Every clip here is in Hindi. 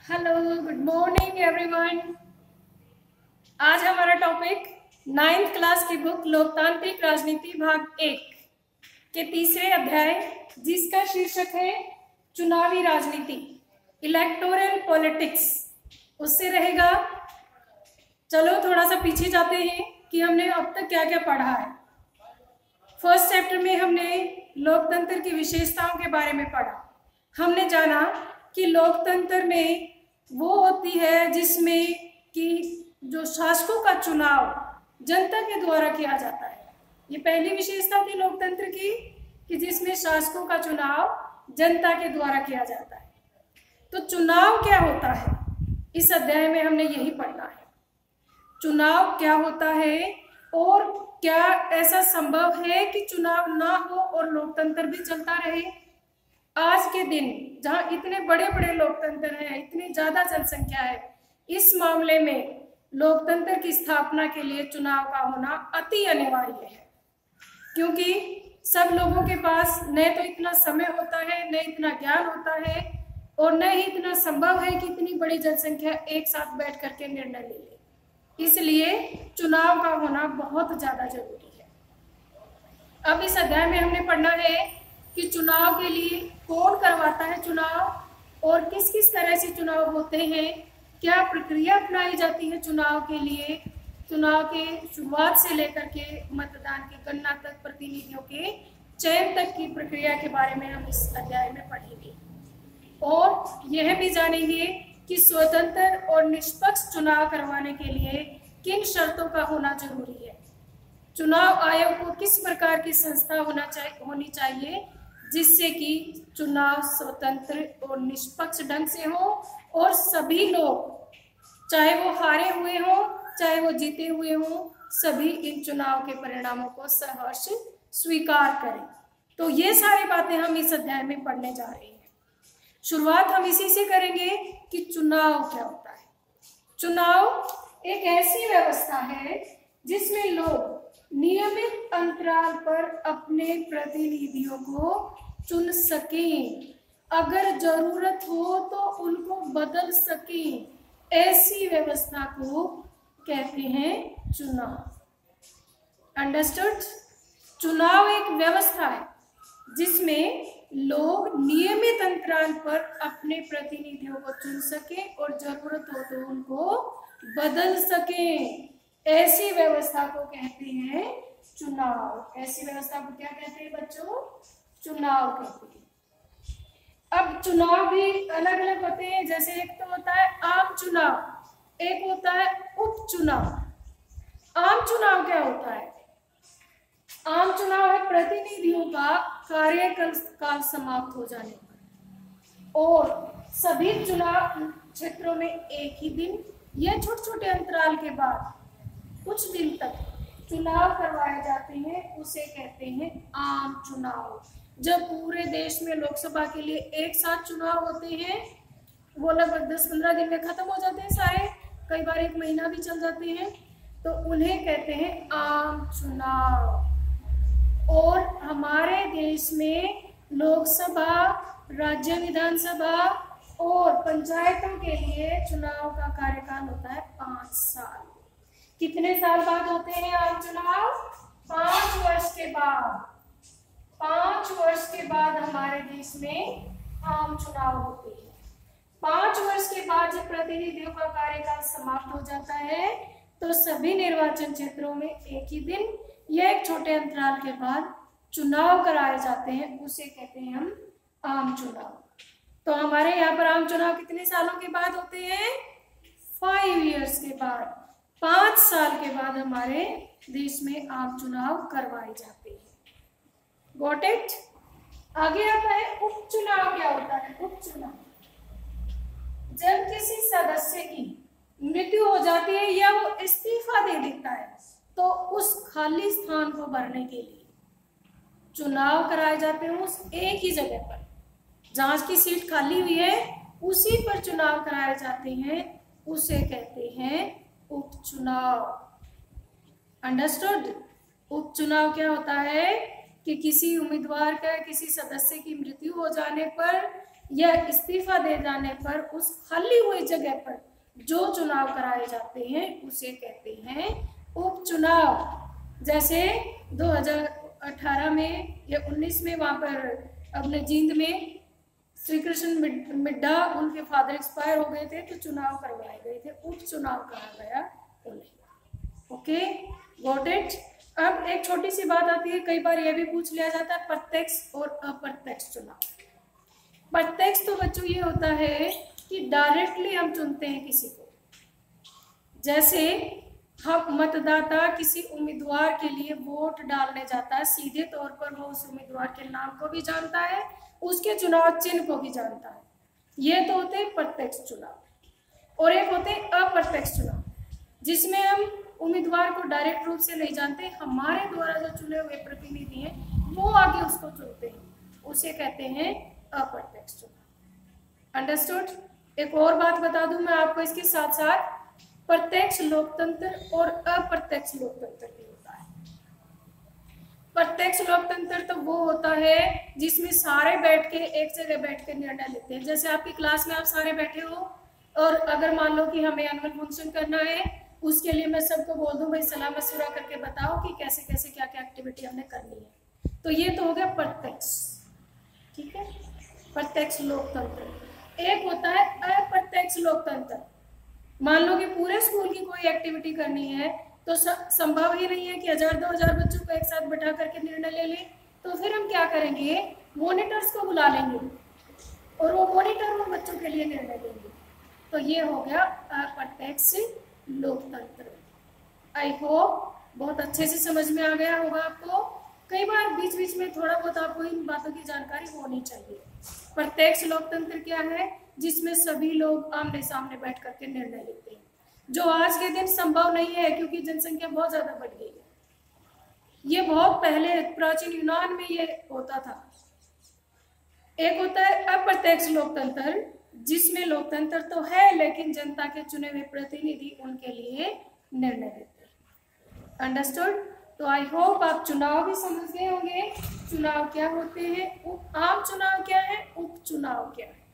Hello, good morning everyone. आज हमारा टॉपिक 9th क्लास की बुक लोकतांत्रिक राजनीति भाग 1 के तीसरे अध्याय जिसका शीर्षक है चुनावी राजनीति, इलेक्टोरल पॉलिटिक्स, उससे रहेगा। चलो थोड़ा सा पीछे जाते हैं कि हमने अब तक क्या क्या पढ़ा है। फर्स्ट चैप्टर में हमने लोकतंत्र की विशेषताओं के बारे में पढ़ा। हमने जाना कि लोकतंत्र में वो होती है जिसमें कि जो शासकों का चुनाव जनता के द्वारा किया जाता है। ये पहली विशेषता थी लोकतंत्र की कि जिसमें शासकों का चुनाव जनता के द्वारा किया जाता है। तो चुनाव क्या होता है, इस अध्याय में हमने यही पढ़ना है। चुनाव क्या होता है और क्या ऐसा संभव है कि चुनाव ना हो और लोकतंत्र भी चलता रहे। आज के दिन जहां इतने बड़े बड़े लोकतंत्र हैं, इतनी ज्यादा जनसंख्या है, इस मामले में लोकतंत्र की स्थापना के लिए चुनाव का होना अति अनिवार्य है, क्योंकि सब लोगों के पास न तो इतना समय होता है, न इतना ज्ञान होता है और न ही इतना संभव है कि इतनी बड़ी जनसंख्या एक साथ बैठ करके निर्णय ले ले। इसलिए चुनाव का होना बहुत ज्यादा जरूरी है। अब इस अध्याय में हमने पढ़ना है कि चुनाव के लिए कौन करवाता है चुनाव और किस किस तरह से चुनाव होते हैं, क्या प्रक्रिया अपनाई जाती है चुनाव के लिए, चुनाव के शुरुआत से लेकर के मतदान की गणना तक, प्रतिनिधियों के चयन तक की प्रक्रिया के बारे में हम इस अध्याय में पढ़ेंगे। और यह भी जानेंगे कि स्वतंत्र और निष्पक्ष चुनाव करवाने के लिए किन शर्तों का होना जरूरी है। चुनाव आयोग को किस प्रकार की संस्था होनी चाहिए जिससे कि चुनाव स्वतंत्र और निष्पक्ष ढंग से हो और सभी लोग, चाहे वो हारे हुए हो चाहे वो जीते हुए हो, सभी इन चुनाव के परिणामों को सहर्ष स्वीकार करें। तो ये सारी बातें हम इस अध्याय में पढ़ने जा रहे हैं। शुरुआत हम इसी से करेंगे कि चुनाव क्या होता है। चुनाव एक ऐसी व्यवस्था है जिसमें लोग नियमित अंतराल पर अपने प्रतिनिधियों को चुन सकें, अगर जरूरत हो तो उनको बदल सकें, ऐसी व्यवस्था को कहते हैं चुनाव। अंडरस्टूड? चुनाव एक व्यवस्था है जिसमें लोग नियमित अंतराल पर अपने प्रतिनिधियों को चुन सकें और जरूरत हो तो उनको बदल सकें, ऐसी व्यवस्था को कहते हैं चुनाव। ऐसी व्यवस्था को क्या कहते हैं बच्चों? चुनाव कहते हैं। अब चुनाव भी अलग अलग होते हैं, जैसे एक तो होता है आम चुनाव, एक होता है उपचुनाव। आम चुनाव क्या होता है? आम चुनाव है प्रतिनिधियों का कार्यकाल समाप्त हो जाने पर और सभी चुनाव क्षेत्रों में एक ही दिन या छोटे छोटे अंतराल के बाद कुछ दिन तक चुनाव करवाए जाते हैं, उसे कहते हैं आम चुनाव। जब पूरे देश में लोकसभा के लिए एक साथ चुनाव होते हैं, वो लगभग 10-15 दिन में खत्म हो जाते हैं सारे, कई बार 1 महीना भी चल जाते हैं, तो उन्हें कहते हैं आम चुनाव। और हमारे देश में लोकसभा, राज्य विधानसभा और पंचायतों के लिए चुनाव का कार्यकाल होता है 5 साल। कितने साल बाद होते हैं आम चुनाव? 5 वर्ष के बाद। 5 वर्ष के बाद हमारे देश में आम चुनाव होते हैं। 5 वर्ष के बाद जब प्रतिनिधियों का कार्यकाल समाप्त हो जाता है तो सभी निर्वाचन क्षेत्रों में एक ही दिन या एक छोटे अंतराल के बाद चुनाव कराए जाते हैं, उसे कहते हैं हम आम चुनाव। तो हमारे यहाँ पर आम चुनाव कितने सालों के बाद होते हैं? 5 इयर्स के बाद, 5 साल के बाद हमारे देश में आम चुनाव करवाए जाते हैं। Got it? आगे आता है उपचुनाव। क्या होता है उपचुनाव? जब किसी सदस्य की मृत्यु हो जाती है या वो इस्तीफा दे देता है तो उस खाली स्थान को भरने के लिए चुनाव कराए जाते हैं। उस एक ही जगह पर जहां की सीट खाली हुई है उसी पर चुनाव कराए जाते हैं, उसे कहते हैं उपचुनाव। अंडरस्टूड? उपचुनाव क्या होता है कि किसी उम्मीदवार का, किसी सदस्य की मृत्यु हो जाने पर या इस्तीफा दे जाने पर उस खाली हुई जगह पर जो चुनाव कराए जाते हैं उसे कहते हैं उपचुनाव। जैसे 2018 में या 19 में वहां पर अपने जींद में श्री कृष्ण मिड्ढा, उनके फादर एक्सपायर हो गए थे तो चुनाव करवाए गए थे, उपचुनाव कहा गया उन्हें। Okay, got it. अब एक छोटी सी बात आती है, कई बार यह भी पूछ लिया जाता है प्रत्यक्ष और अप्रत्यक्ष चुनाव। प्रत्यक्ष तो बच्चों ये होता है कि डायरेक्टली हम चुनते हैं किसी को, जैसे हम मतदाता किसी उम्मीदवार के लिए वोट डालने जाता है, सीधे तौर पर वो उस उम्मीदवार के नाम को भी जानता है, उसके चुनाव चिन्ह को भी जानता है। ये तो होते हैं प्रत्यक्ष चुनाव। और एक होते हैं अप्रत्यक्ष चुनाव, जिसमें हम उम्मीदवार को डायरेक्ट रूप से नहीं जानते, हमारे द्वारा जो चुने हुए प्रतिनिधि हैं वो आगे उसको चुनते हैं, उसे कहते हैं अप्रत्यक्ष चुनाव। अंडरस्टूड। एक और बात बता दूं मैं आपको इसके साथ साथ, प्रत्यक्ष लोकतंत्र और अप्रत्यक्ष लोकतंत्र भी होता है। प्रत्यक्ष लोकतंत्र तो वो होता है जिसमें सारे बैठ के एक जगह बैठ के निर्णय लेते हैं। जैसे आपकी क्लास में आप सारे बैठे हो और अगर मान लो कि हमें एनुअल फंक्शन करना है, उसके लिए मैं सबको बोल दूं भाई सलाह मशवरा करके बताओ कि कैसे कैसे क्या क्या एक्टिविटी हमने करनी है, तो ये तो हो गया प्रत्यक्ष। ठीक है, प्रत्यक्ष लोकतंत्र। एक होता है अप्रत्यक्ष लोकतंत्र। मान लो कि पूरे स्कूल की कोई एक्टिविटी करनी है तो संभव ही नहीं है कि 1000-2000 बच्चों को एक साथ बैठा करके निर्णय ले लें, तो फिर हम क्या करेंगे, मॉनिटर्स को बुला लेंगे और वो मॉनिटर उन बच्चों के लिए निर्णय लेंगे। तो ये हो गया अप्रत्यक्ष लोकतंत्र। आई होप बहुत अच्छे से समझ में आ गया होगा आपको। कई बार बीच बीच में थोड़ा बहुत आपको इन बातों की जानकारी होनी चाहिए। प्रत्यक्ष लोकतंत्र क्या है, जिसमें सभी लोग आमने सामने बैठ करके निर्णय लेते हैं, जो आज के दिन संभव नहीं है क्योंकि जनसंख्या बहुत ज्यादा बढ़ गई है। ये बहुत पहले प्राचीन यूनान में ये होता था। एक होता है अप्रत्यक्ष लोकतंत्र, जिसमें लोकतंत्र तो है लेकिन जनता के चुने हुए प्रतिनिधि उनके लिए निर्णय लेते हैं। अंडरस्टूड। तो आई होप आप चुनाव भी समझ गए होंगे, चुनाव क्या होते हैं, आम चुनाव क्या है, उपचुनाव क्या है।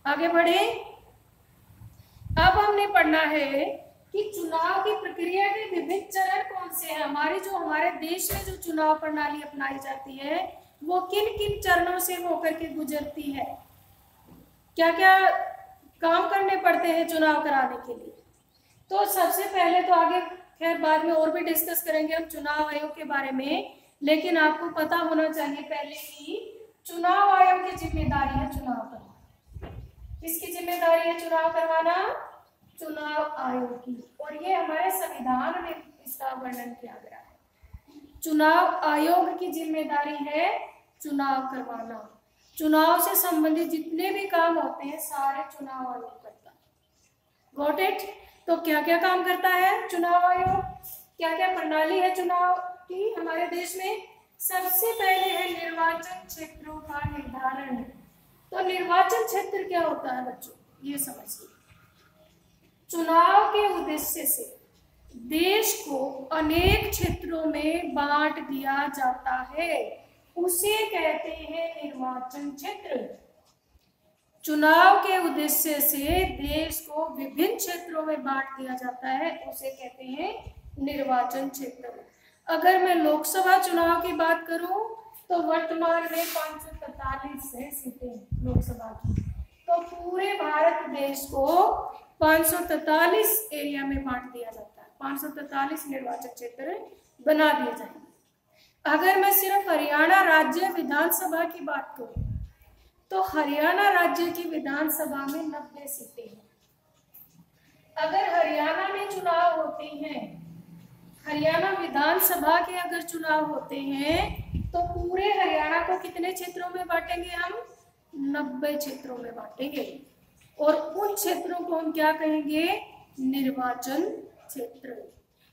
आगे बढ़े। अब हमने पढ़ना है कि चुनाव की प्रक्रिया के विभिन्न चरण कौन से हैं। हमारे देश में जो चुनाव प्रणाली अपनाई जाती है वो किन किन चरणों से होकर के गुजरती है, क्या क्या काम करने पड़ते हैं चुनाव कराने के लिए। तो सबसे पहले तो आगे खैर बाद में और भी डिस्कस करेंगे हम चुनाव आयोग के बारे में, लेकिन आपको पता होना चाहिए पहले कि चुनाव आयोग की जिम्मेदारी है चुनाव करवाना। किसकी जिम्मेदारी है चुनाव करवाना, चुनाव आयोग की। और ये हमारे संविधान में इसका वर्णन किया गया है। चुनाव आयोग की जिम्मेदारी है चुनाव करवाना। चुनाव से संबंधित जितने भी काम होते हैं सारे चुनाव आयोग करता है। Got it. तो क्या क्या काम करता है चुनाव आयोग, क्या क्या प्रणाली है चुनाव की हमारे देश में। सबसे पहले है निर्वाचन क्षेत्रों का निर्धारण। तो निर्वाचन क्षेत्र क्या होता है बच्चों, ये समझिए। चुनाव के उद्देश्य से देश को अनेक क्षेत्रों में बांट दिया जाता है, उसे कहते हैं निर्वाचन क्षेत्र। चुनाव के उद्देश्य से देश को विभिन्न क्षेत्रों में बांट दिया जाता है, उसे कहते हैं निर्वाचन क्षेत्र। अगर मैं लोकसभा चुनाव की बात करूं तो वर्तमान में 543 है सीटें लोकसभा की। तो पूरे भारत देश को 543 एरिया में बांट दिया जाता है, 543 निर्वाचन क्षेत्र बना दिए जाएंगे। अगर मैं सिर्फ हरियाणा राज्य विधानसभा की बात करूं तो हरियाणा राज्य की विधानसभा में 90 सीटें हैं। अगर हरियाणा में चुनाव होते हैं, हरियाणा विधानसभा के अगर चुनाव होते हैं तो पूरे हरियाणा को कितने क्षेत्रों में बांटेंगे हम, 90 क्षेत्रों में बांटेंगे। और उन क्षेत्रों को हम क्या कहेंगे, निर्वाचन क्षेत्र।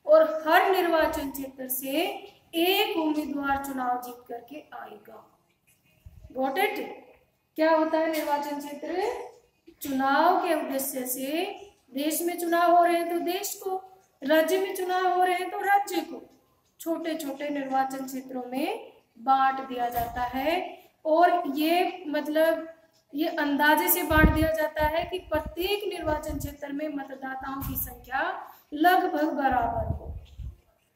और हर निर्वाचन क्षेत्र से एक उम्मीदवार चुनाव जीत करके आएगा। Got it. क्या होता है निर्वाचन क्षेत्र, चुनाव के उद्देश्य से देश में चुनाव हो रहे हैं तो देश को, राज्य में चुनाव हो रहे हैं तो राज्य को छोटे छोटे निर्वाचन क्षेत्रों में बांट दिया जाता है। और ये मतलब ये अंदाजे से बांट दिया जाता है कि प्रत्येक निर्वाचन क्षेत्र में मतदाताओं की संख्या लगभग बराबर हो।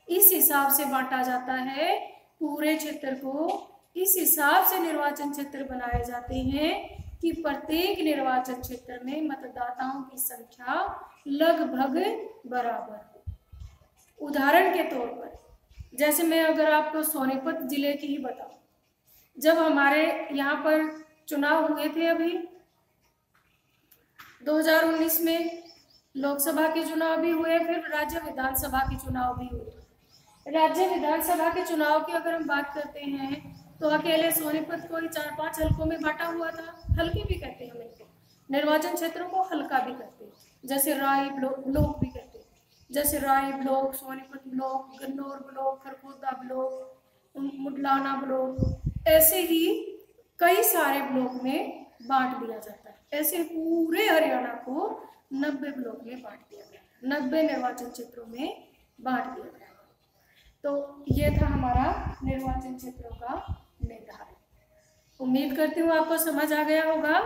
इस हिसाब से बांटा जाता है पूरे क्षेत्र को। इस हिसाब से निर्वाचन क्षेत्र बनाए जाते हैं कि प्रत्येक निर्वाचन क्षेत्र में मतदाताओं की संख्या लगभग बराबर हो। उदाहरण के तौर पर जैसे मैं अगर आपको सोनीपत जिले की ही बताऊं, जब हमारे यहाँ पर चुनाव हुए थे अभी 2019 में लोकसभा के चुनाव भी हुए, फिर राज्य विधानसभा के चुनाव भी हुए। राज्य विधानसभा के चुनाव की अगर हम बात करते हैं तो अकेले सोनीपत को ही 4-5 हलकों में बांटा हुआ था। हल्के भी कहते हैं हम इनको, निर्वाचन क्षेत्रों को हल्का भी कहते हैं, जैसे राय ब्लॉक भी कहते हैं, जैसे Rai block, Sonipat block, Gannaur block, Khargoda block, Mundlana block, ऐसे ही कई सारे ब्लॉक में बांट दिया जाता है। ऐसे पूरे हरियाणा को 90 ब्लॉक में बांट दिया गया, 90 निर्वाचन क्षेत्रों में बांट दिया गया। तो ये था हमारा निर्वाचन क्षेत्रों का निर्धारण। उम्मीद करती हूँ आपको समझ आ गया होगा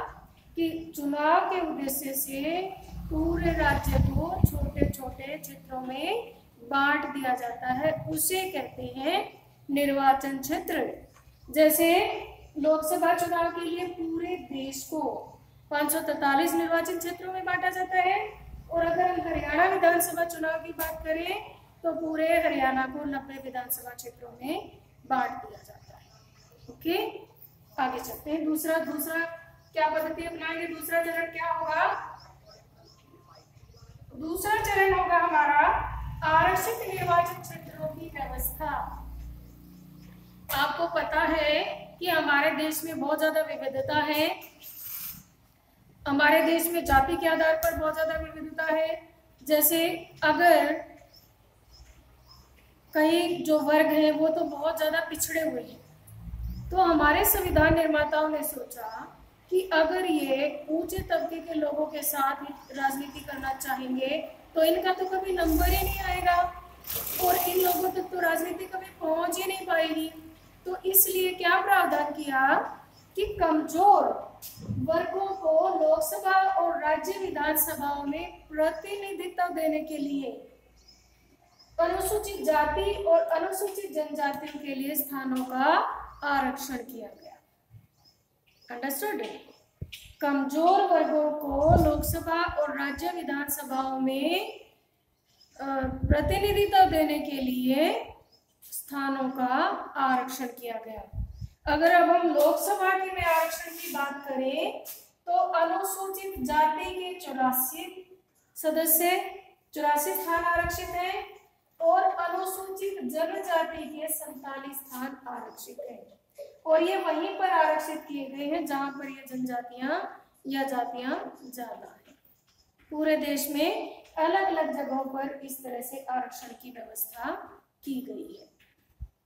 कि चुनाव के उद्देश्य से पूरे राज्य को छोटे छोटे क्षेत्रों में बांट दिया जाता है, उसे कहते हैं निर्वाचन क्षेत्र। जैसे लोकसभा चुनाव के लिए पूरे देश को 543 निर्वाचन क्षेत्रों में बांटा जाता है, और अगर हम हरियाणा विधानसभा चुनाव की बात करें तो पूरे हरियाणा को 90 विधानसभा क्षेत्रों में बांट दिया जाता है। ओके, आगे चलते हैं। दूसरा क्या पद्धति अपनाएंगे? दूसरा चरण क्या होगा? दूसरा चरण होगा हमारा आरक्षित निर्वाचन क्षेत्रों की व्यवस्था। आपको पता है कि हमारे देश में बहुत ज्यादा विविधता है, हमारे देश में जाति के आधार पर बहुत ज्यादा विविधता है। जैसे अगर कई जो वर्ग हैं वो तो बहुत ज्यादा पिछड़े हुए हैं, तो हमारे संविधान निर्माताओं ने सोचा कि अगर ये ऊंचे तबके के लोगों के साथ राजनीति करना चाहेंगे तो इनका तो कभी नंबर ही नहीं आएगा और इन लोगों तक तो राजनीति कभी पहुंच ही नहीं पाएगी। तो इसलिए क्या प्रावधान किया कि कमजोर वर्गों को लोकसभा और राज्य विधानसभाओं में प्रतिनिधित्व देने के लिए अनुसूचित जाति और अनुसूचित जनजातियों के लिए स्थानों का आरक्षण किया गया। अंडरस्टूड? कमजोर वर्गों को लोकसभा और राज्य विधानसभाओं में प्रतिनिधित्व देने के लिए स्थानों का आरक्षण किया गया। अगर अब हम लोकसभा के में आरक्षण की बात करें तो अनुसूचित जाति के 84 सदस्य 84 स्थान आरक्षित हैं और अनुसूचित जनजाति के 47 स्थान आरक्षित हैं, और ये वहीं पर आरक्षित किए गए हैं जहां पर ये जनजातियां या जातियां ज्यादा हैं। पूरे देश में अलग अलग जगहों पर इस तरह से आरक्षण की व्यवस्था की गई है।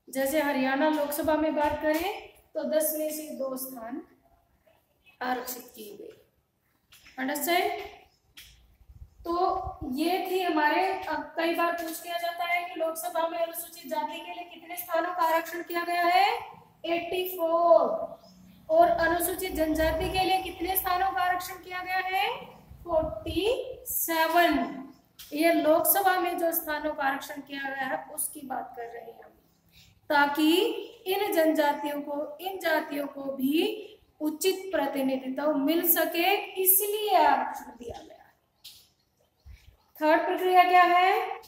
जैसे हरियाणा लोकसभा में बात करें तो 10 में से 2 स्थान आरक्षित किए गए। अंडरस्टैंड? तो ये थी हमारे, अब कई बार पूछ लिया जाता है कि लोकसभा में अनुसूचित जाति के लिए कितने स्थानों का आरक्षण किया गया है? 84। और अनुसूचित जनजाति के लिए कितने स्थानों का आरक्षण किया गया है? 47। ये लोकसभा में जो स्थानों का आरक्षण किया गया है उसकी बात कर रहे हैं हम, ताकि इन जनजातियों को, इन जातियों को भी उचित प्रतिनिधित्व मिल सके, इसलिए आरक्षण दिया गया। थर्ड प्रक्रिया क्या है?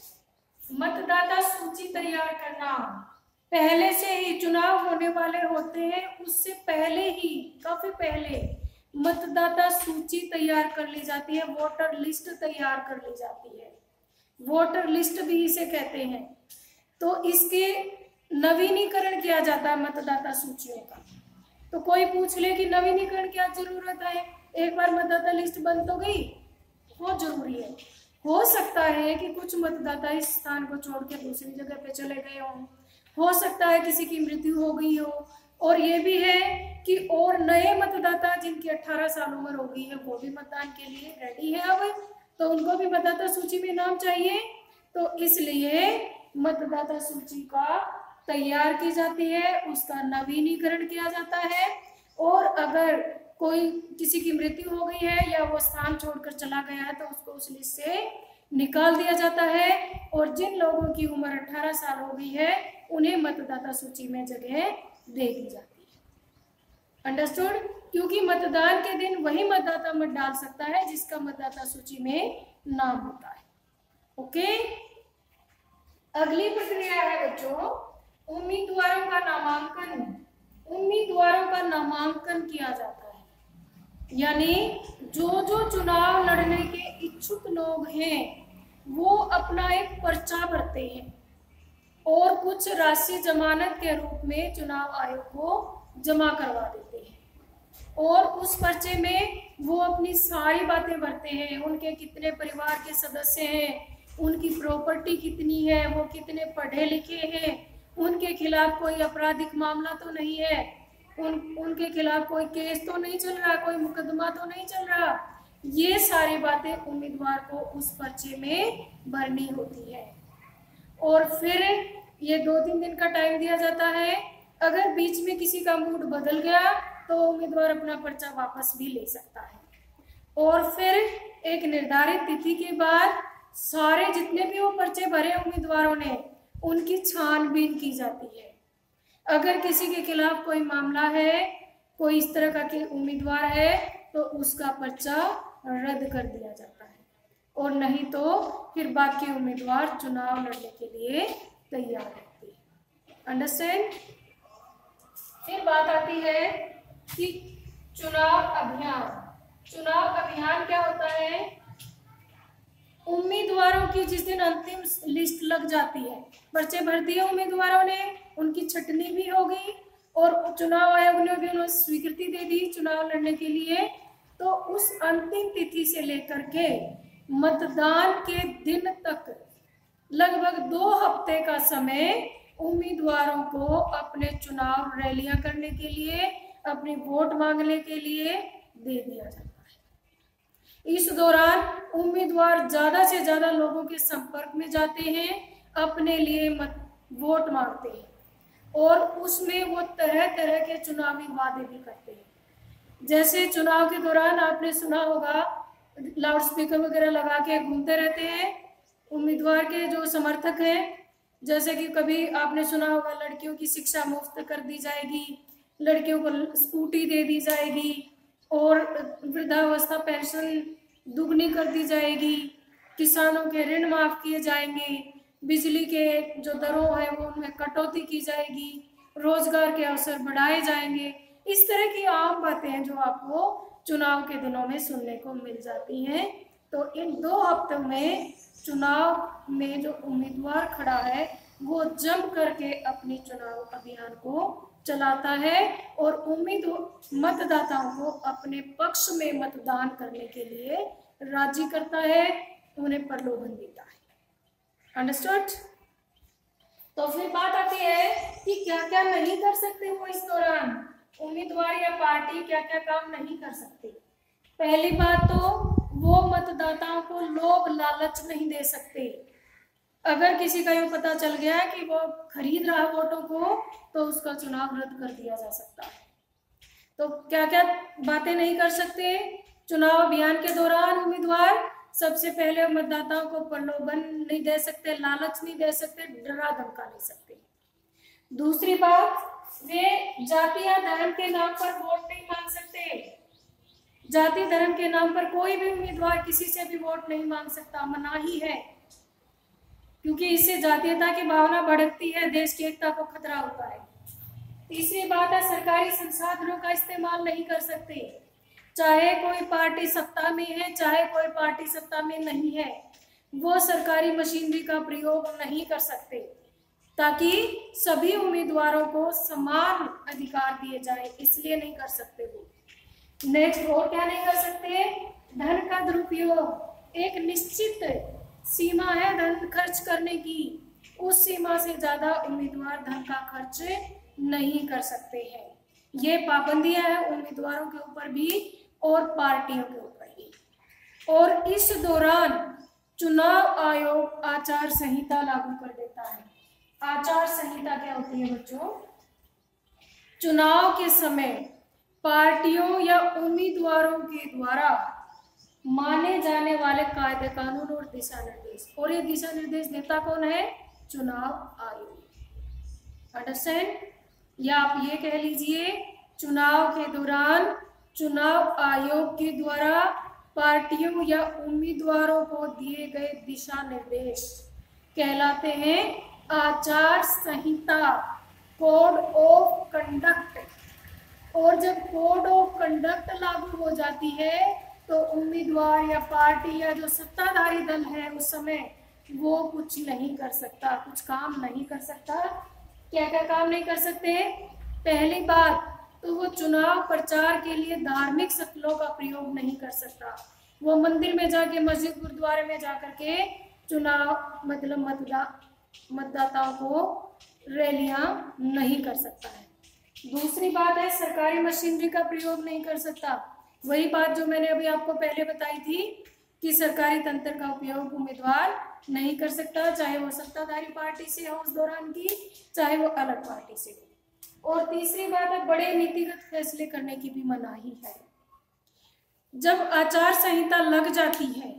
मतदाता सूची तैयार करना। पहले से ही चुनाव होने वाले होते हैं, उससे पहले ही, काफी पहले मतदाता सूची तैयार कर ली जाती है, वोटर लिस्ट तैयार कर ली जाती है। वोटर लिस्ट भी इसे कहते हैं। तो इसके नवीनीकरण किया जाता है मतदाता सूचियों का। तो कोई पूछ ले कि नवीनीकरण क्या जरूरत है? एक बार मतदाता लिस्ट बन तो गई, वो जरूरी है। हो सकता है कि कुछ मतदाता इस स्थान को छोड़ के दूसरी जगह पे चले गए हों, हो सकता है किसी की मृत्यु हो गई हो, और ये भी है कि और नए मतदाता जिनकी 18 साल उम्र हो गई है वो भी मतदान के लिए रेडी है अब, तो उनको भी मतदाता सूची में नाम चाहिए। तो इसलिए मतदाता सूची का तैयार की जाती है, उसका नवीनीकरण किया जाता है। और अगर कोई किसी की मृत्यु हो गई है या वो स्थान छोड़कर चला गया है तो उसको उस लिस्ट से निकाल दिया जाता है। और जिन लोगों की उम्र 18 साल हो गई है उन्हें मतदाता सूची में जगह दे दी जाती है। अंडरस्टूड? क्योंकि मतदान के दिन वही मतदाता मत डाल सकता है जिसका मतदाता सूची में नाम होता है। ओके, अगली प्रक्रिया है बच्चों उम्मीदवारों का नामांकन। उम्मीदवारों का नामांकन किया जाता है, यानी जो चुनाव लड़ने के इच्छुक लोग हैं वो अपना एक पर्चा भरते हैं और कुछ राशि जमानत के रूप में चुनाव आयोग को जमा करवा देते हैं। और उस पर्चे में वो अपनी सारी बातें भरते हैं, उनके कितने परिवार के सदस्य हैं, उनकी प्रॉपर्टी कितनी है, वो कितने पढ़े लिखे हैं, उनके खिलाफ कोई आपराधिक मामला तो नहीं है, उनके खिलाफ कोई केस तो नहीं चल रहा, कोई मुकदमा तो नहीं चल रहा। ये सारी बातें उम्मीदवार को उस पर्चे में भरनी होती है। और फिर ये 2-3 दिन का टाइम दिया जाता है। अगर बीच में किसी का मूड बदल गया तो उम्मीदवार अपना पर्चा वापस भी ले सकता है। और फिर एक निर्धारित तिथि के बाद सारे जितने भी वो पर्चे भरे उम्मीदवारों ने उनकी छानबीन की जाती है। अगर किसी के खिलाफ कोई मामला है, कोई इस तरह का कि उम्मीदवार है, तो उसका पर्चा रद्द कर दिया जाता है और नहीं तो फिर बाकी उम्मीदवार चुनाव लड़ने के लिए तैयार रहते हैं। अंडरस्टैंड? फिर बात आती है कि चुनाव अभियान। चुनाव अभियान क्या होता है? उम्मीदवारों की जिस दिन अंतिम लिस्ट लग जाती है, पर्चे भर दिए उम्मीदवारों ने, उनकी छटनी भी हो गई और चुनाव आयोग ने भी उन्हें स्वीकृति दे दी चुनाव लड़ने के लिए, तो उस अंतिम तिथि से लेकर के मतदान के दिन तक लगभग 2 हफ्ते का समय उम्मीदवारों को अपने चुनाव रैलियां करने के लिए, अपनी वोट मांगने के लिए दे दिया जाता है। इस दौरान उम्मीदवार ज्यादा से ज्यादा लोगों के संपर्क में जाते हैं, अपने लिए वोट मांगते हैं और उसमें वो तरह तरह के चुनावी वादे भी करते हैं। जैसे चुनाव के दौरान आपने सुना होगा लाउड स्पीकर वगैरह लगा के घूमते रहते हैं उम्मीदवार के जो समर्थक हैं। जैसे कि कभी आपने सुना होगा लड़कियों की शिक्षा मुफ्त कर दी जाएगी, लड़कियों को स्कूटी दे दी जाएगी और वृद्धावस्था पेंशन दुगनी कर दी जाएगी, किसानों के ऋण माफ किए जाएंगे, बिजली के जो दरों है वो उनमें कटौती की जाएगी, रोजगार के अवसर बढ़ाए जाएंगे। इस तरह की आम बातें हैं जो आपको चुनाव के दिनों में सुनने को मिल जाती हैं। तो इन 2 हफ्तों में चुनाव में जो उम्मीदवार खड़ा है वो जम करके अपनी चुनाव अभियान को चलाता है और मतदाताओं को अपने पक्ष में मतदान करने के लिए राजी करता है, उन्हें प्रलोभन देता है। अंडरस्टूड? तो फिर बात आती है कि क्या क्या नहीं कर सकते वो इस दौरान, उम्मीदवार या पार्टी क्या क्या काम नहीं कर सकते। पहली बात तो वो मतदाताओं को लोभ लालच नहीं दे सकते। अगर किसी का यूं पता चल गया कि वो खरीद रहा वोटों को तो उसका चुनाव रद्द कर दिया जा सकता है। तो क्या क्या बातें नहीं कर सकते चुनाव अभियान के दौरान उम्मीदवार? सबसे पहले मतदाताओं को प्रलोभन नहीं दे सकते, लालच नहीं दे सकते, डरा धमका नहीं सकते। दूसरी बात, वे जाति या धर्म के नाम पर वोट नहीं मांग सकते। जाति धर्म के नाम पर कोई भी उम्मीदवार किसी से भी वोट नहीं मांग सकता, मनाही है, क्योंकि इससे जातीयता की भावना भड़कती है, देश की एकता को खतरा होता है। तीसरी बात है, सरकारी संसाधनों का इस्तेमाल नहीं कर सकते, चाहे कोई पार्टी सत्ता में है चाहे कोई पार्टी सत्ता में नहीं है, वो सरकारी मशीनरी का प्रयोग नहीं कर सकते ताकि सभी उम्मीदवारों को समान अधिकार दिए जाए, इसलिए नहीं कर सकते वो। नेक्स्ट, और क्या नहीं कर सकते? धन का दुरुपयोग। एक निश्चित सीमा है धन खर्च करने की, उस सीमा से ज्यादा उम्मीदवार धन का खर्च नहीं कर सकते हैं। ये पाबंदियां हैं उम्मीदवारों के ऊपर भी और पार्टियों के ऊपर भी। और इस दौरान चुनाव आयोग आचार संहिता लागू कर देता है। आचार संहिता क्या होती है बच्चों? चुनाव के समय पार्टियों या उम्मीदवारों के द्वारा माने जाने वाले कायदे कानून और दिशा निर्देश, और ये दिशा निर्देश देता कौन है? चुनाव आयोग। अंडरस्टैंड? या आप ये कह लीजिए, चुनाव के दौरान चुनाव आयोग के द्वारा पार्टियों या उम्मीदवारों को दिए गए दिशा निर्देश कहलाते हैं आचार संहिता, कोड ऑफ कंडक्ट। और जब कोड ऑफ कंडक्ट लागू हो जाती है तो उम्मीदवार या पार्टी या जो सत्ताधारी दल है उस समय वो कुछ नहीं कर सकता, कुछ काम नहीं कर सकता। क्या क्या काम नहीं कर सकते? पहली बात तो वो चुनाव प्रचार के लिए धार्मिक शक्लों का प्रयोग नहीं कर सकता। वो मंदिर में जाके, मस्जिद गुरुद्वारे में जाकर के चुनाव मतलब मतदाताओं को रैलियां नहीं कर सकता है। दूसरी बात है, सरकारी मशीनरी का प्रयोग नहीं कर सकता। वही बात जो मैंने अभी आपको पहले बताई थी कि सरकारी तंत्र का उपयोग उम्मीदवार नहीं कर सकता, चाहे वो सत्ताधारी पार्टी से हो उस दौरान की, चाहे वो अलग पार्टी से हो। और तीसरी बात है, बड़े नीतिगत फैसले करने की भी मनाही है। जब आचार संहिता लग जाती है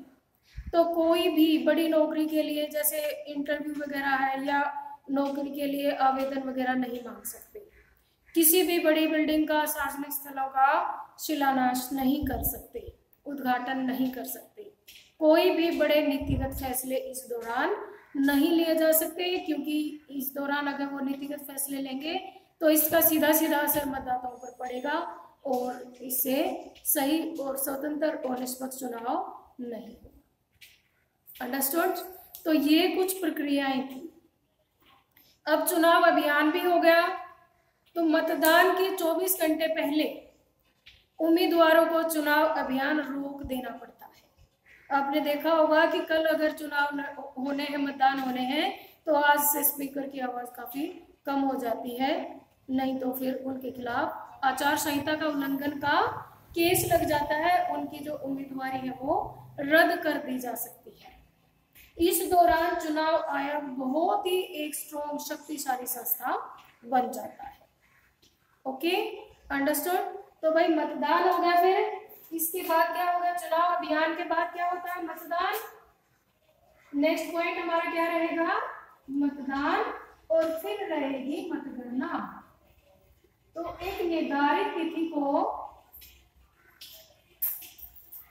तो कोई भी बड़ी नौकरी के लिए, जैसे इंटरव्यू वगैरह है या नौकरी के लिए आवेदन वगैरह नहीं मांग सकते, किसी भी बड़ी बिल्डिंग का, सार्वजनिक स्थलों का शिलान्यास नहीं कर सकते, उद्घाटन नहीं कर सकते, कोई भी बड़े नीतिगत फैसले इस दौरान नहीं लिए जा सकते, क्योंकि इस दौरान अगर वो नीतिगत फैसले लेंगे तो इसका सीधा सीधा असर मतदाताओं पर पड़ेगा और इससे सही और स्वतंत्र और निष्पक्ष चुनाव नहीं हो। अंडरस्टूड? तो ये कुछ प्रक्रियाएं थी। अब चुनाव अभियान भी हो गया, तो मतदान के 24 घंटे पहले उम्मीदवारों को चुनाव अभियान रोक देना पड़ता है। आपने देखा होगा कि कल अगर चुनाव होने हैं, मतदान होने हैं, तो आज से स्पीकर की आवाज काफी कम हो जाती है, नहीं तो फिर उनके खिलाफ आचार संहिता का उल्लंघन का केस लग जाता है, उनकी जो उम्मीदवारी है वो रद्द कर दी जा सकती है। इस दौरान चुनाव आयोग बहुत ही एक स्ट्रॉन्ग, शक्तिशाली संस्था बन जाता है। Okay, understood? तो भाई मतदान हो गया, फिर इसके बाद क्या होगा? चुनाव अभियान के बाद क्या होता है? मतदान। नेक्स्ट पॉइंट हमारा क्या रहेगा? मतदान, और फिर रहेगी मतगणना। तो एक निर्धारित तिथि को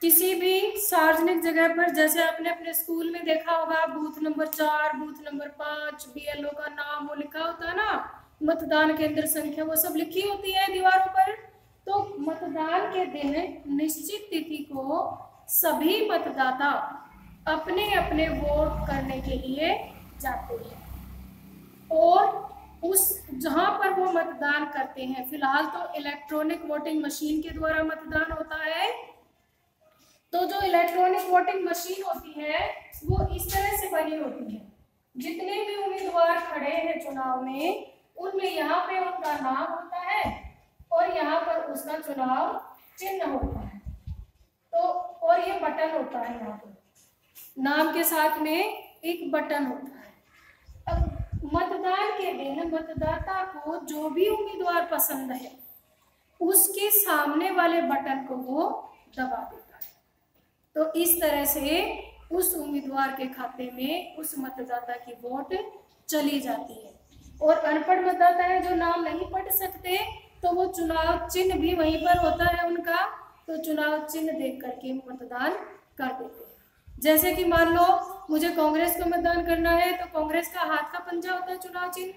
किसी भी सार्वजनिक जगह पर, जैसे आपने अपने स्कूल में देखा होगा, booth number 4, booth number 5, BLO का नाम वो लिखा होता है ना, मतदान केंद्र संख्या वो सब लिखी होती है दीवारों पर। तो मतदान के दिन निश्चित तिथि को सभी मतदाता अपने अपने वोट करने के लिए जाते हैं, और उस जहां पर वो मतदान करते हैं, फिलहाल तो इलेक्ट्रॉनिक वोटिंग मशीन के द्वारा मतदान होता है। तो जो इलेक्ट्रॉनिक वोटिंग मशीन होती है वो इस तरह से बनी होती है, जितने भी उम्मीदवार खड़े हैं चुनाव में, उनमें यहाँ पे उनका नाम होता है और यहाँ पर उसका चुनाव चिन्ह होता है। तो और ये बटन होता है, यहाँ पर नाम के साथ में एक बटन होता है। अब मतदान के दिन मतदाता को जो भी उम्मीदवार पसंद है उसके सामने वाले बटन को वो दबा देता है। तो इस तरह से उस उम्मीदवार के खाते में उस मतदाता की वोट चली जाती है। और अनपढ़ मतदाता है जो नाम नहीं पढ़ सकते, तो वो चुनाव चिन्ह भी वहीं पर होता है उनका, तो चुनाव चिन्ह देख करके मतदान कर देते हैं। जैसे कि मान लो मुझे कांग्रेस को मतदान करना है तो कांग्रेस का हाथ का पंजा होता है चुनाव चिन्ह,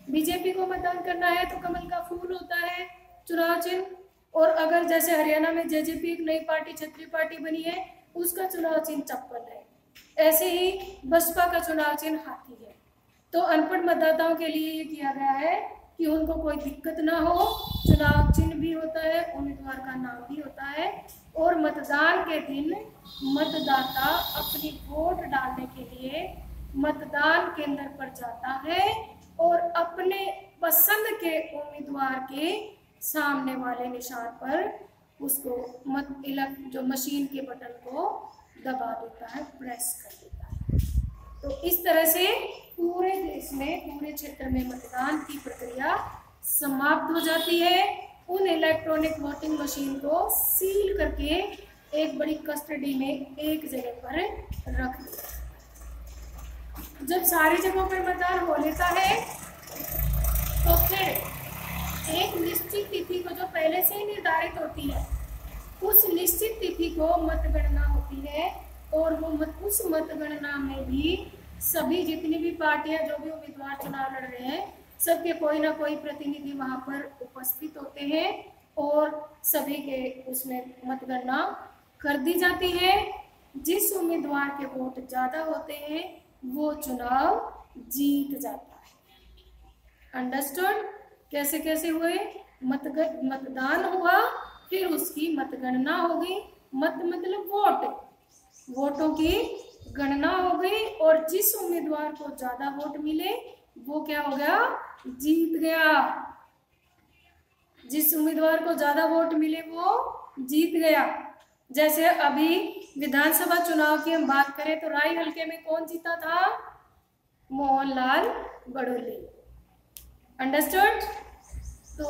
बीजेपी को मतदान करना है तो कमल का फूल होता है चुनाव चिन्ह, और अगर जैसे हरियाणा में जेजेपी एक नई पार्टी, क्षेत्रीय पार्टी बनी है, उसका चुनाव चिन्ह चप्पल है। ऐसे ही बसपा का चुनाव चिन्ह हाथी है। तो अनपढ़ मतदाताओं के लिए ये किया गया है कि उनको कोई दिक्कत ना हो, चुनाव चिन्ह भी होता है, उम्मीदवार का नाम भी होता है, और मतदान के दिन मतदाता अपनी वोट डालने के लिए मतदान केंद्र पर जाता है और अपने पसंद के उम्मीदवार के सामने वाले निशान पर उसको जो मशीन के बटन को दबा देता है, प्रेस कर देता है। तो इस तरह से पूरे देश में, पूरे क्षेत्र में मतदान की प्रक्रिया समाप्त हो जाती है। उन इलेक्ट्रॉनिक वोटिंग मशीन को सील करके एक बड़ी कस्टडी में एक जगह पर रख दिया। जब सारी जगहों पर मतदान हो लेता है तो फिर एक निश्चित तिथि को, जो पहले से ही निर्धारित होती है, उस निश्चित तिथि को मतगणना होती है। और वो उस मतगणना में भी सभी जितनी भी पार्टियां, जो भी उम्मीदवार चुनाव लड़ रहे हैं, सबके कोई ना कोई प्रतिनिधि वहां पर उपस्थित होते हैं और सभी के उसमें मतगणना कर दी जाती है। जिस उम्मीदवार के वोट ज्यादा होते हैं वो चुनाव जीत जाता है। अंडरस्टूड? कैसे कैसे हुए? मतदान हुआ, फिर उसकी मतगणना हो गई। मत मतलब वोट, वोटों की गणना हो गई और जिस उम्मीदवार को ज्यादा वोट मिले वो क्या हो गया? जीत गया। जिस उम्मीदवार को ज्यादा वोट मिले वो जीत गया। जैसे अभी विधानसभा चुनाव की हम बात करें तो राय हलके में कौन जीता था? मोहनलाल बड़ोली। अंडरस्टूड? तो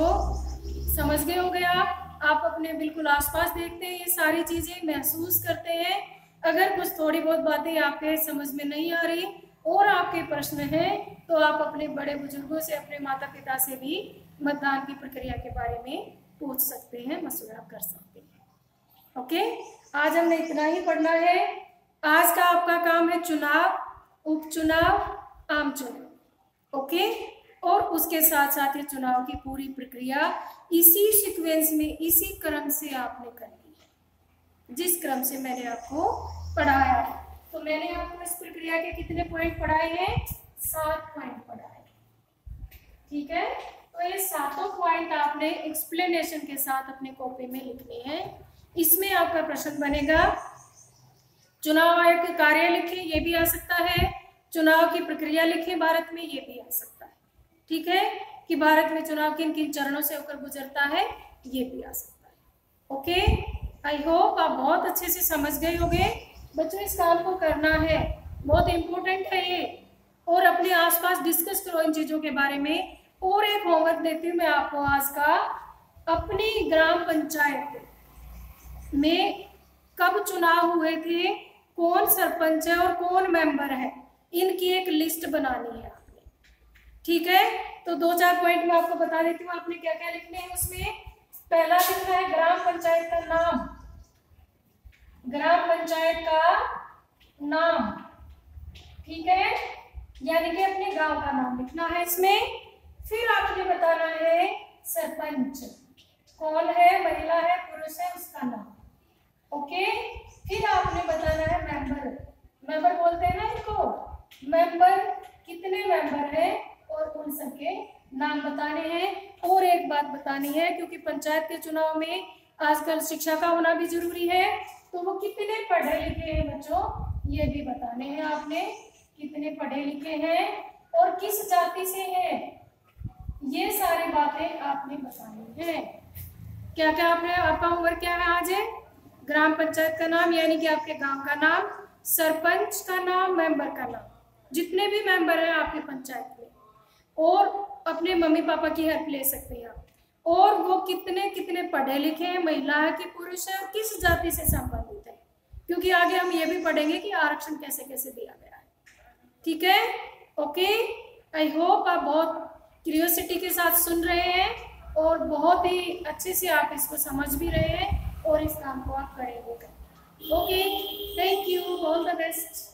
समझ गए होंगे आप अपने बिल्कुल आसपास देखते हैं, ये सारी चीजें महसूस करते हैं। अगर कुछ थोड़ी बहुत बातें आपके समझ में नहीं आ रही और आपके प्रश्न हैं तो आप अपने बड़े बुजुर्गों से, अपने माता पिता से भी मतदान की प्रक्रिया के बारे में पूछ सकते हैं, मशवरा कर सकते हैं। ओके, आज हमने इतना ही पढ़ना है। आज का आपका काम है चुनाव, उपचुनाव, आम चुनाव। ओके, और उसके साथ साथ ये चुनाव की पूरी प्रक्रिया इसी सीक्वेंस में, इसी क्रम से आपने करनी है, जिस क्रम से मैंने आपको पढ़ाया है। तो मैंने आपको इस प्रक्रिया के कितने पॉइंट पढ़ाए हैं? 7 पॉइंट पढ़ाए। ठीक है, तो ये 7 पॉइंट आपने एक्सप्लेनेशन के साथ अपने कॉपी में लिखने हैं। इसमें आपका प्रश्न बनेगा चुनाव आयोग के कार्य लिखें, ये भी आ सकता है। चुनाव की प्रक्रिया लिखें भारत में, ये भी आ सकता है। ठीक है, कि भारत में चुनाव किन किन चरणों से होकर गुजरता है, ये भी आ सकता है। ओके, आई होप आप बहुत अच्छे से समझ गए होंगे। बच्चों, इस काम को करना है, बहुत इंपॉर्टेंट है ये। और अपने आसपास डिस्कस करो इन चीजों के बारे में। और एक होमवर्क देती हूँ मैं आपको आज का, अपनी ग्राम पंचायत में कब चुनाव हुए थे, कौन सरपंच है और कौन मेंबर है, इनकी एक लिस्ट बनानी है आपने। ठीक है, तो 2-4 पॉइंट मैं आपको बता देती हूँ आपने क्या क्या लिखने हैं उसमें। पहला लिखना है ग्राम पंचायत का नाम, ग्राम पंचायत का नाम। ठीक है, यानी कि अपने गांव का नाम लिखना है इसमें। फिर आपने बताना है सरपंच कौन है, महिला है, पुरुष है, उसका नाम। ओके, फिर आपने बताना है मेंबर, मेंबर बोलते हैं ना इनको, मेंबर कितने मेंबर हैं और उन सबके नाम बताने हैं। और एक बात बतानी है, क्योंकि पंचायत के चुनाव में आजकल शिक्षा का होना भी जरूरी है, तो वो कितने पढ़े लिखे हैं बच्चों, ये भी बताने हैं आपने, कितने पढ़े लिखे हैं और किस जाति से हैं, ये सारी बातें आपने बतानी है। क्या क्या आपने, आपका होमवर्क क्या है आज है? ग्राम पंचायत का नाम यानी कि आपके गांव का नाम, सरपंच का नाम, मेंबर का नाम, जितने भी मेंबर हैं आपके पंचायत में, और अपने मम्मी पापा की हेल्प ले सकते हैं आप, और वो कितने कितने पढ़े लिखे हैं, महिला है कि पुरुष है, और किस जाति से संबंधित है, क्योंकि आगे हम ये भी पढ़ेंगे कि आरक्षण कैसे कैसे दिया गया है। ठीक है, ओके, आई होप आप बहुत क्यूरियोसिटी के साथ सुन रहे हैं और बहुत ही अच्छे से आप इसको समझ भी रहे हैं और इस काम को आप करेंगे। Okay, thank you, all the best.